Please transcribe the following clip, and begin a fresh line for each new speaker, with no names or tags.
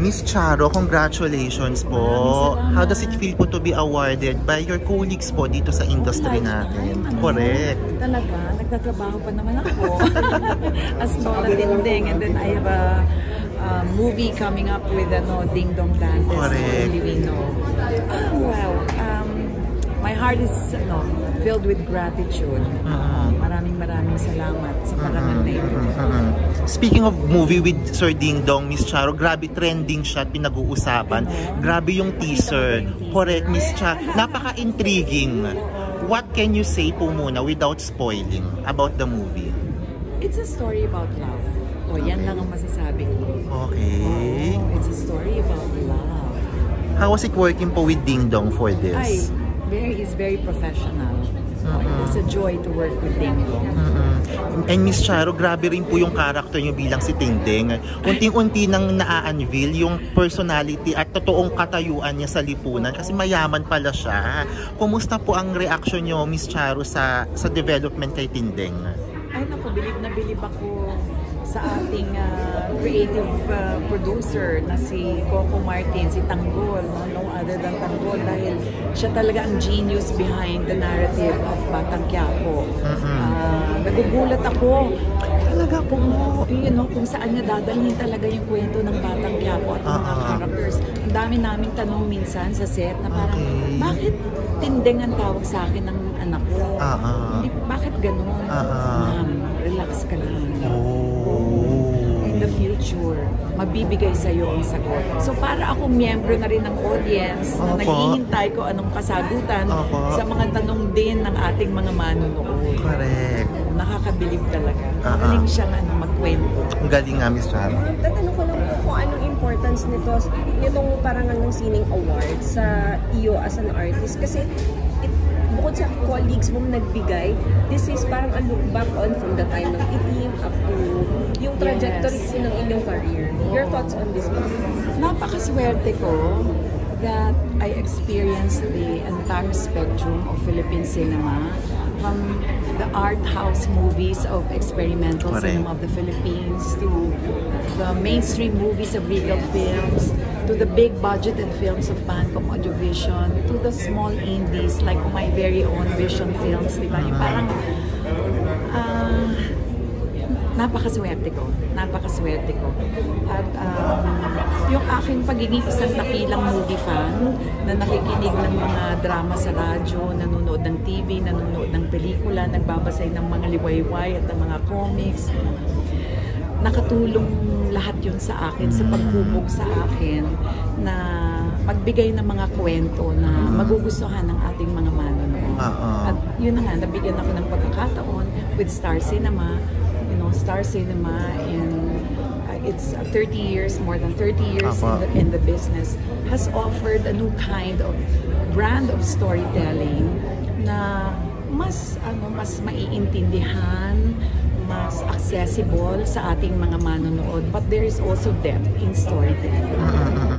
Miss Charo, congratulations po. How does it feel po to be awarded by your colleagues po dito sa industry natin? Correct.
Talaga, nagtatrabaho pa naman ako as Lola Dingding, and then I have a movie coming up with Ding Dong Dantes.
Correct.
Only we know. Wow. My heart is filled with gratitude. Maraming salamat sa parangal na ito.
Speaking of movie with Sir Ding Dong, Miss Charo, grabe trending siya at pinag-uusapan. Grabe yung teaser. Correct, Miss Charo. Napaka-intriguing. What can you say po muna without spoiling about the movie?
It's a story about love. Yan lang ang masasabi ko.
Okay.
It's a story about love.
How was it working po with Ding Dong for this?
He's very professional. It's a joy to work with Ding Dong.
And Miss Charo, grabe rin po yung character nyo bilang si Dingding. Unting-unti nang na-unveil yung personality at totoong katayuan niya sa lipunan kasi mayaman pala siya. Kumusta po ang reaction nyo, Miss Charo, sa development kay Dingding?
Ay naku, bilib na bilib ako sa ating creative producer na si Coco Martin, si Tanggol, no other than Tanggol, dahil siya talaga ang genius behind the narrative of Batang Quiapo. Nagugulat ako talaga kung saan niya dadalhin talaga yung kwento ng Batang Quiapo at mga characters. Ang dami naming tanong minsan sa set na parang, bakit Tinding ang tawag sa akin ng anak ko? Bakit ganun? Relax ka lang. In the future, mabibigay sa iyo ang sagot. So para akong miyembro na rin ng audience na naghihintay ko anong kasagutan sa mga tanong din ng ating mga manunood.
Correct.
Nakakabilib talaga. Galing siyang magkwento.
Ang galing nga, Miss Charo.
Tatanong ko lang po kung anong importance nito, itong parangal ng Sining Award sa iyo as an artist. Kasi bukod sa colleagues mo nagbigay, this is parang a look back on from the time ng itim up to yung trajectory po ng inyong career. Your thoughts on this one?
Napakaswerte ko that I experienced the entire spectrum of Philippine cinema, from the art house movies of experimental cinema of the Philippines to the mainstream movies of Regal Films, to the big budgeted films of Pancom Audiovision, to the small indies like my very own Vision Films, di ba? Yung parang napakaswerte ko. At yung aking pagiging isang nakilang movie fan na nakikinig ng mga drama sa radyo, nanonood ng TV, nanonood ng pelikula, nagbabasay ng mga liwayway at ng mga comics, nakatulong lahat yun sa akin, sa paghubog sa akin na magbigay ng mga kwento na magugustuhan ng ating mga manonood. At yun na nga, nabigyan ako ng pagkakataon with Star Cinema, Star Cinema, and it's 30 years, more than 30 years in the business, has offered a new kind of brand of storytelling na mas maiintindihan, mas accessible sa ating mga manonood, but there is also depth in storytelling.